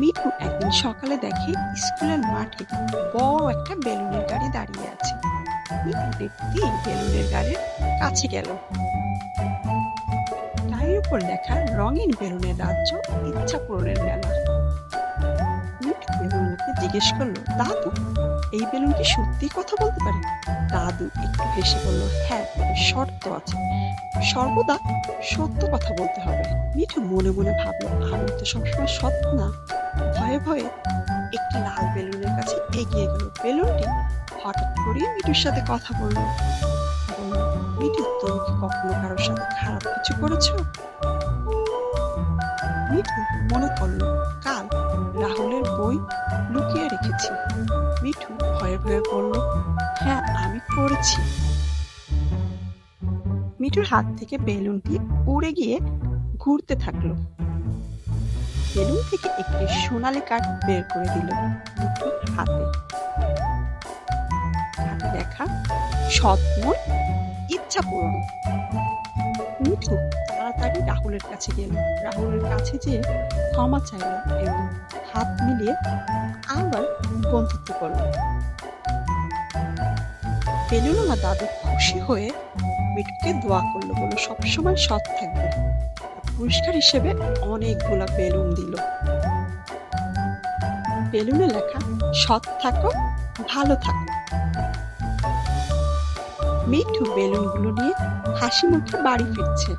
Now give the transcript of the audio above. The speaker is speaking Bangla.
মিঠু একদিন সকালে দেখে স্কুলের মাঠে বড় একটা বেলুনের গাড়ি দাঁড়িয়ে আছে। মিঠু দেখতেই বেলুনের গাড়ির কাছে গেল। গাড়ির উপর লেখা রঙিন বেলুনের রাজ্য, ইচ্ছা পূরণের মেলা। মিঠু বেলুনকে জিজ্ঞেস করলো, দাদু, এই বেলুন কি সত্যি কথা বলতে পারে? দাদু একটু হেসে বলল, হ্যাঁ, তবে শর্ত আছে, সর্বদা সত্য কথা বলতে হবে। মিঠু মনে মনে ভাবলো, আমি তো সবসময় সৎ না। ভয়ে ভয়ে একটি লাল বেলুনের কাছে এগিয়ে গেল। বেলুনটি হঠাৎ করে মিঠুর সাথে কথা বলল। বলল, মিঠু, তুমি কি কখনো কারোর সাথে খারাপ কিছু করেছো? মিঠু মনে করলো, কাল রাহুলের বই লুকিয়ে রেখেছি। মিঠু ভয়ে ভয়ে বলল, হ্যাঁ, আমি করেছি। মিঠুর হাত থেকে বেলুনটি উড়ে গিয়ে ঘুরতে থাকলো। বেলুন থেকে একটি সোনালী কাঠ বের করে দিল মিঠুর হাতে। কাঠে লেখা, সৎ মন, ইচ্ছা পূরণ। মিঠু তাড়াতাড়ি রাহুলের কাছে গেল। রাহুলের কাছে যেয়ে ক্ষমা চাইল এবং হাত মিলিয়ে আবার বন্ধুত্ব করল। বেলুনওয়ালা দাদু খুশি হয়ে মিঠুকে দোয়া করলো, বলল সবসময় সৎ থাকবে। পুরস্কার হিসেবে অনেকগুলা বেলুন দিল। বেলুনে লেখা, সৎ থাকো, ভালো থাকো। মিঠু বেলুনগুলো নিয়ে হাসি মুখে বাড়ি ফিরছে।